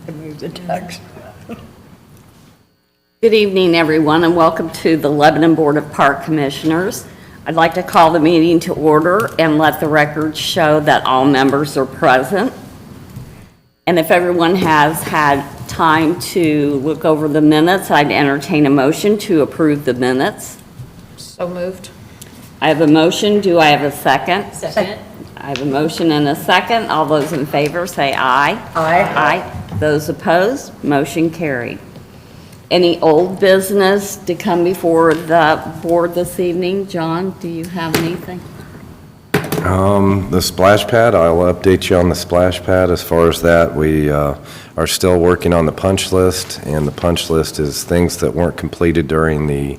I moved the text. Good evening, everyone, and welcome to the Lebanon Board of Park Commissioners. I'd like to call the meeting to order and let the record show that all members are present. And if everyone has had time to look over the minutes, I'd entertain a motion to approve the minutes. So moved. I have a motion. Do I have a second? Second. I have a motion and a second. All those in favor say aye. Aye. Aye. Those opposed, motion carried. Any old business to come before the board this evening? John, do you have anything? The splash pad, I'll update you on the splash pad. As far as that, we are still working on the punch list, and the punch list is things that weren't completed during the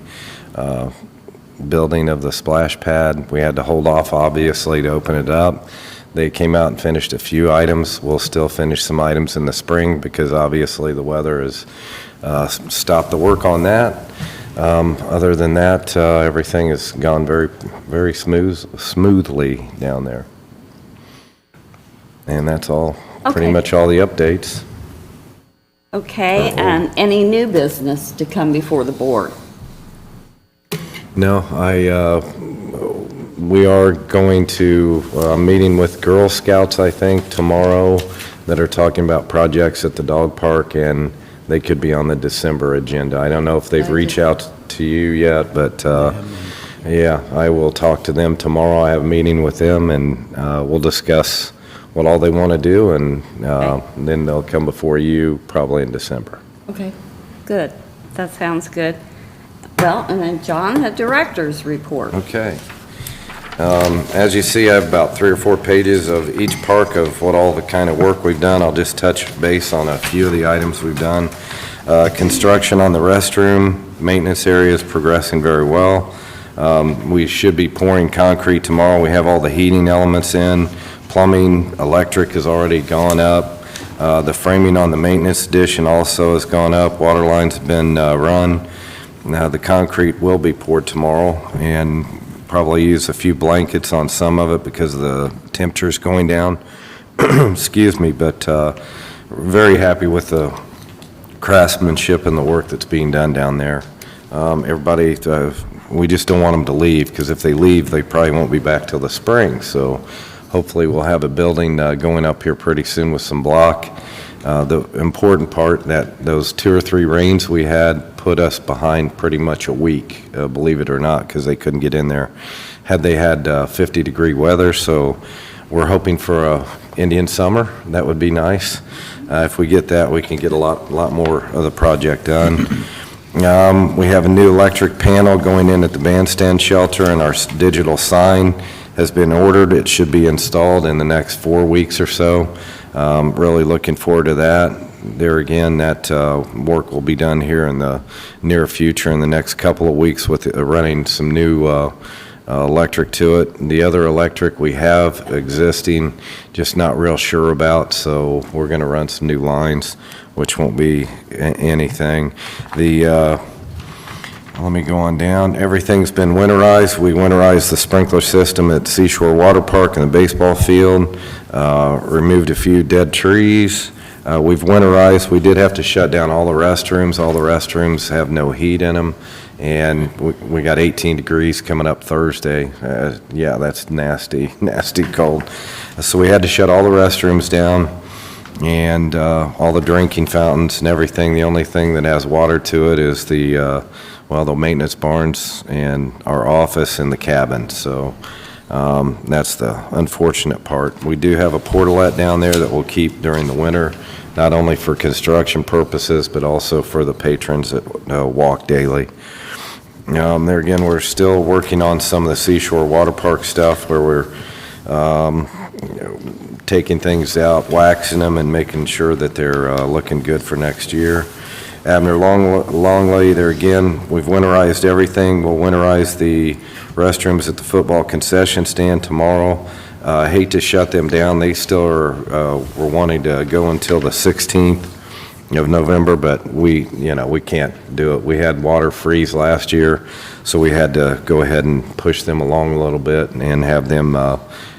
building of the splash pad. We had to hold off, obviously, to open it up. They came out and finished a few items. We'll still finish some items in the spring because obviously the weather has stopped the work on that. Other than that, everything has gone very smoothly down there. And that's all, pretty Okay. much all the updates. Okay, and any new business to come before the board? No, we are going to a meeting with Girl Scouts, I think, tomorrow that are talking about projects at the dog park, and they could be on the December agenda. I don't know if they've reached out to you yet, but yeah, I will talk to them tomorrow. I have a meeting with them, and we'll discuss what all they want to do, and then they'll come before you probably in December. Okay, good. That sounds good. Well, and then John, the director's report. Okay. As you see, I have about 3 or 4 pages of each park of what all the kind of work we've done. I'll just touch base on a few of the items we've done. Construction on the restroom, maintenance area is progressing very well. We should be pouring concrete tomorrow. We have all the heating elements in. Plumbing, electric has already gone up. The framing on the maintenance addition also has gone up. Water lines have been run. Now, the concrete will be poured tomorrow, and probably use a few blankets on some of it because of the temperatures going down. Excuse me, but very happy with the craftsmanship and the work that's being done down there. Everybody, we just don't want them to leave, because if they leave, they probably won't be back till the spring. So hopefully we'll have a building going up here pretty soon with some block. The important part, that those 2 or 3 rains we had put us behind pretty much a week, believe it or not, because they couldn't get in there. Had they had 50-degree weather, so we're hoping for a Indian summer. That would be nice. If we get that, we can get a lot more of the project done. We have a new electric panel going in at the bandstand shelter, and our digital sign has been ordered. It should be installed in the next 4 weeks or so. Really looking forward to that. There again, that work will be done here in the near future in the next couple of weeks with running some new electric to it. The other electric we have existing, just not real sure about, so we're going to run some new lines, which won't be anything. Let me go on down. Everything's been winterized. We winterized the sprinkler system at Seashore Water Park and the baseball field, removed a few dead trees. We've winterized. We did have to shut down all the restrooms. All the restrooms have no heat in them, and we got 18 degrees coming up Thursday. Yeah, that's nasty cold. So we had to shut all the restrooms down, and all the drinking fountains and everything. The only thing that has water to it is the maintenance barns and our office and the cabin. So that's the unfortunate part. We do have a portalette down there that we'll keep during the winter, not only for construction purposes, but also for the patrons that walk daily. There again, we're still working on some of the Seashore Water Park stuff where we're taking things out, waxing them, and making sure that they're looking good for next year. Abner Longley, there again, we've winterized everything. We'll winterize the restrooms at the football concession stand tomorrow. Hate to shut them down. They still were wanting to go until the 16th of November, but we can't do it. We had water freeze last year, so we had to go ahead and push them along a little bit and have them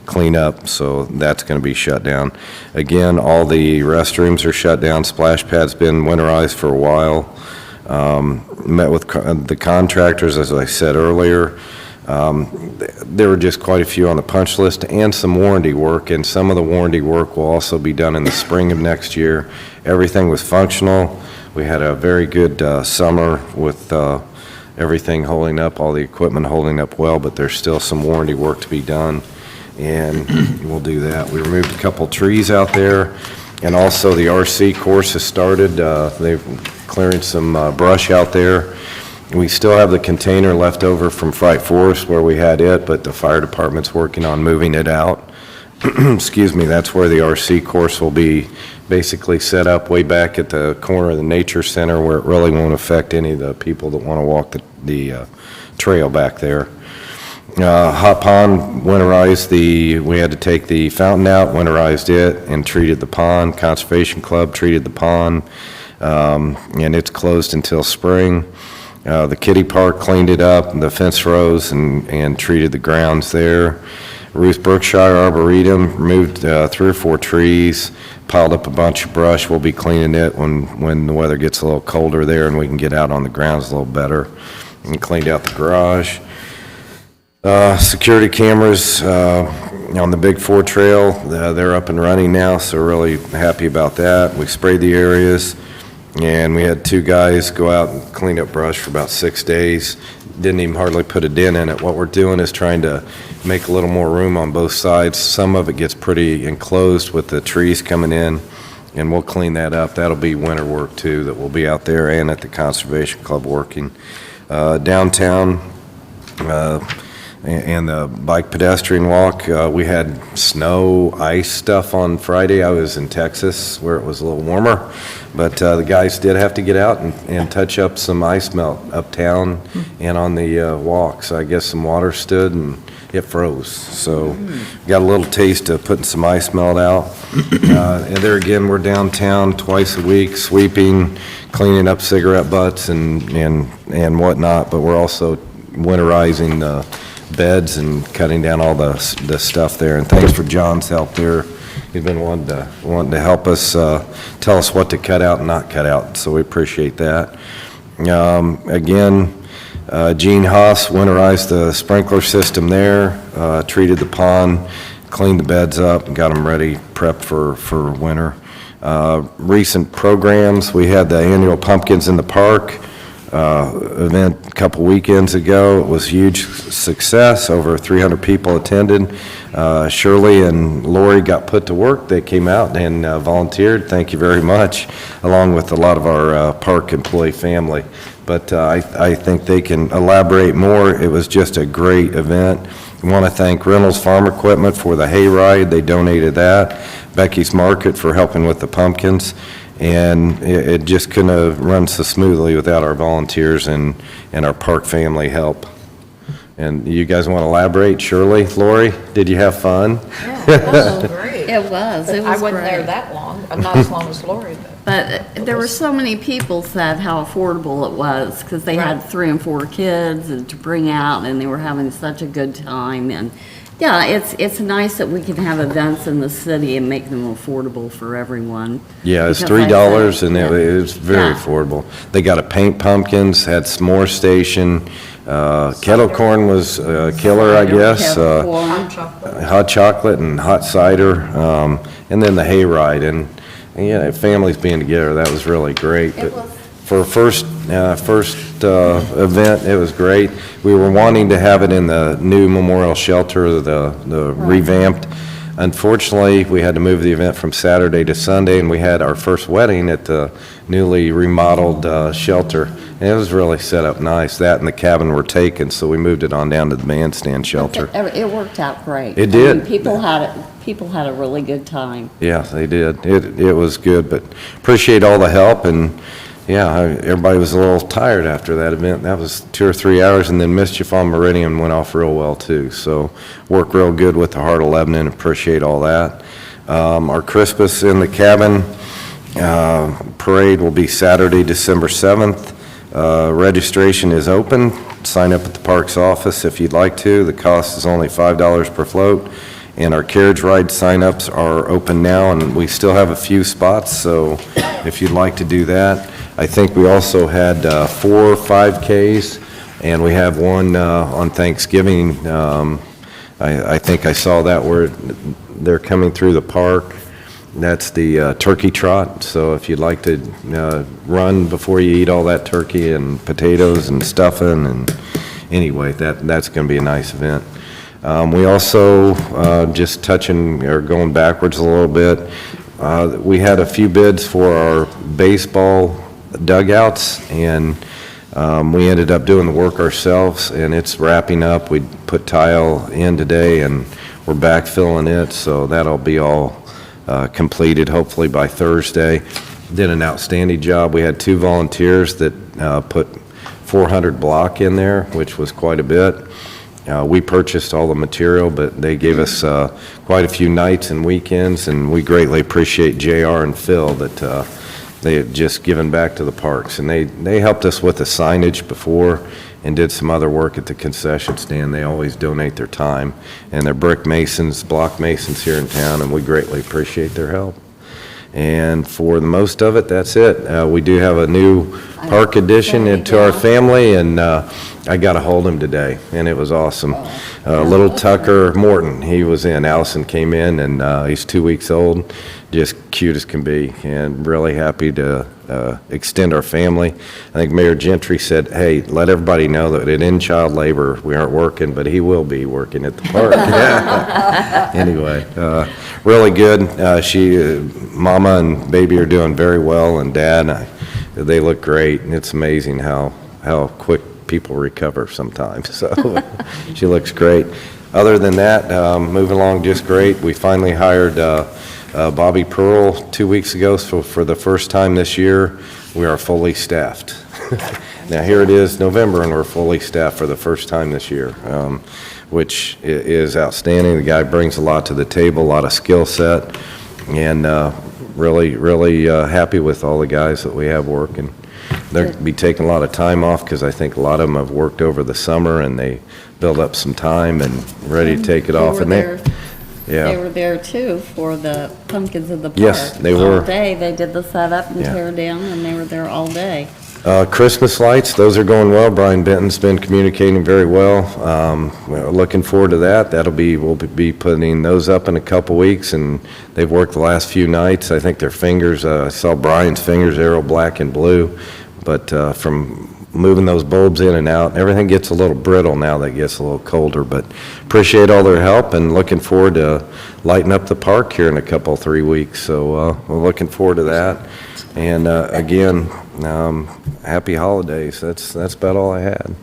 cleanup, so that's going to be shut down. Again, all the restrooms are shut down. Splash pad's been winterized for a while. Met with the contractors, as I said earlier. There were just quite a few on the punch list and some warranty work, and some of the warranty work will also be done in the spring of next year. Everything was functional. We had a very good summer with everything holding up, all the equipment holding up well, but there's still some warranty work to be done, and we'll do that. We removed a couple trees out there, and also the RC course has started. They're clearing some brush out there. We still have the container left over from Fright Forest where we had it, but the fire department's working on moving it out. Excuse me, that's where the RC course will be basically set up way back at the corner of the nature center where it really won't affect any of the people that want to walk the trail back there. Hot Pond winterized we had to take the fountain out, winterized it, and treated the pond. Conservation Club treated the pond, and it's closed until spring. The kiddie park cleaned it up, the fence rows, and treated the grounds there. Ruth Berkshire Arboretum removed 3 or 4 trees, piled up a bunch of brush. We'll be cleaning it when the weather gets a little colder there and we can get out on the grounds a little better. And cleaned out the garage. Security cameras on the Big 4 trail, they're up and running now, so we're really happy about that. We sprayed the areas, and we had 2 guys go out and clean up brush for about 6 days. Didn't even hardly put a dent in it. What we're doing is trying to make a little more room on both sides. Some of it gets pretty enclosed with the trees coming in, and we'll clean that up. That'll be winter work too, that will be out there and at the Conservation Club working. Downtown and the bike pedestrian walk, we had snow, ice stuff on Friday. I was in Texas where it was a little warmer, but the guys did have to get out and touch up some ice melt uptown and on the walk. So I guess some water stood and it froze. So got a little taste of putting some ice melt out. And there again, we're downtown twice a week, sweeping, cleaning up cigarette butts and whatnot, but we're also winterizing the beds and cutting down all the stuff there. And thanks for John's help there. He's been wanting to help us, tell us what to cut out and not cut out, so we appreciate that. Again, Gene Haas winterized the sprinkler system there, treated the pond, cleaned the beds up, and got them ready, prepped for winter. Recent programs, we had the annual Pumpkins in the Park event a couple weekends ago. It was a huge success. Over 300 people attended. Shirley and Lori got put to work. They came out and volunteered. Thank you very much, along with a lot of our park employee family. But I think they can elaborate more. It was just a great event. I want to thank Reynolds Farm Equipment for the hayride. They donated that. Becky's Market for helping with the pumpkins. And it just couldn't have run so smoothly without our volunteers and our park family help. And you guys want to elaborate? Shirley, Lori, did you have fun? Yeah, that was great. It was I wasn't there great. that long, not as long as Lori, But there were so many people said how affordable it was, because they had Right. 3 and 4 kids and to bring out, and they were having such a good time. And yeah, it's nice that we can have events in the city and make them affordable for everyone. Yeah, it's Because I $3 think- and it was very Yeah. affordable. They got a paint pumpkins, had s'more station, kettle corn was killer, I guess. Kettle corn. hot chocolate. Hot chocolate and hot cider, and then the hayride, and yeah, families being together, that was really great. It But was. for a first event, it was great. We were wanting to have it in the new memorial shelter, the revamped. Unfortunately, we had to move the event from Saturday to Sunday, and we had our first wedding at the newly remodeled shelter. And it was really set up nice. That and the cabin were taken, so we moved it on down to the bandstand shelter. It worked out great. It did. I mean, people had a really good time. Yeah, they did. It was good, but appreciate all the help, and yeah, everybody was a little tired after that event. That was 2 or 3 hours, and then Mischief on Meridian went off real well too. So worked real good with the Heart of Lebanon. Appreciate all that. Our Christmas in the Cabin parade will be Saturday, December 7th. Registration is open. Sign up at the park's office if you'd like to. The cost is only $5 per float. And our carriage ride signups are open now, and we still have a few spots, so if you'd like to do that. I think we also had 4 5Ks, and we have one on Thanksgiving. I think I saw that where they're coming through the park. That's the turkey trot, so if you'd like to run before you eat all that turkey and potatoes and stuffing, and anyway, that's going to be a nice event. We also, just touching or going backwards a little bit, we had a few bids for our baseball dugouts, and we ended up doing the work ourselves, and it's wrapping up. We put tile in today, and we're backfilling it, so that'll be all completed hopefully by Thursday. Did an outstanding job. We had 2 volunteers that put 400 block in there, which was quite a bit. We purchased all the material, but they gave us quite a few nights and weekends, and we greatly appreciate JR and Phil that they had just given back to the parks. And they helped us with the signage before and did some other work at the concession stand. They always donate their time, and they're brick masons, block masons here in town, and we greatly appreciate their help. And for the most of it, that's it. We do have a new park addition into our family, and I got to hold him today, and it was awesome. Little Tucker Morton, he was in. Allison came in, and he's 2 weeks old, just cute as can be, and really happy to extend our family. I think Mayor Gentry said, hey, let everybody know that in child labor, we aren't working, but he will be working at the park. Anyway, really good. Mama and baby are doing very well, and Dad, they look great, and it's amazing how quick people recover sometimes. So she looks great. Other than that, moving along just great. We finally hired Bobby Pearl 2 weeks ago, so for the first time this year, we are fully staffed. Now here it is November, and we're fully staffed for the first time this year, which is outstanding. The guy brings a lot to the table, a lot of skill set, and really happy with all the guys that we have working. They'll be taking a lot of time off because I think a lot of them have worked over the summer, and they build up some time and ready to take it off. And They were there too for the pumpkins in the park. Yes, they were. All day, they did the setup and Yeah. tear down, and they were there all day. Christmas lights, those are going well. Brian Benton's been communicating very well. We're looking forward to that. We'll be putting those up in a couple weeks, and they've worked the last few nights. I think their fingers, I saw Brian's fingers, they're all black and blue, but from moving those bulbs in and out, everything gets a little brittle now that it gets a little colder, but appreciate all their help and looking forward to lighting up the park here in a couple, 3 weeks. So we're looking forward to that. And again, happy holidays. That's about all I had.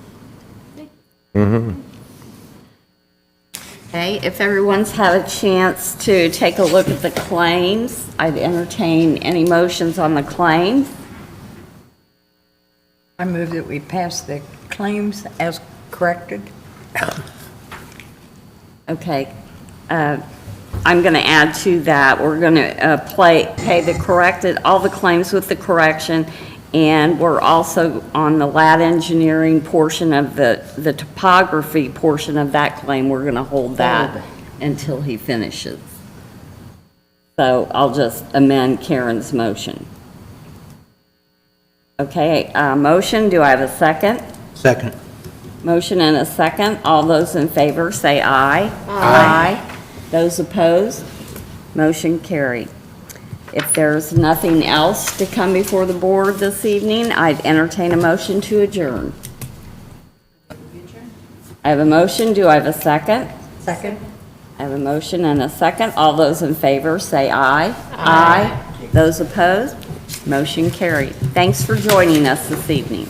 Okay, if everyone's had a chance to take a look at the claims, I'd entertain any motions on the claims. I move that we pass the claims as corrected. Okay, I'm going to add to that, we're going to pay all the claims with the correction, and we're also on the lat engineering portion of the topography portion of that claim, we're going to hold that until he finishes. So I'll just amend Karen's motion. Okay, motion, do I have a second? Second. Motion and a second. All those in favor say aye. Aye. Those opposed? Motion carried. If there's nothing else to come before the board this evening, I'd entertain a motion to adjourn. I have a motion. Do I have a second? Second. I have a motion and a second. All those in favor say aye. Aye. Those opposed? Motion carried. Thanks for joining us this evening.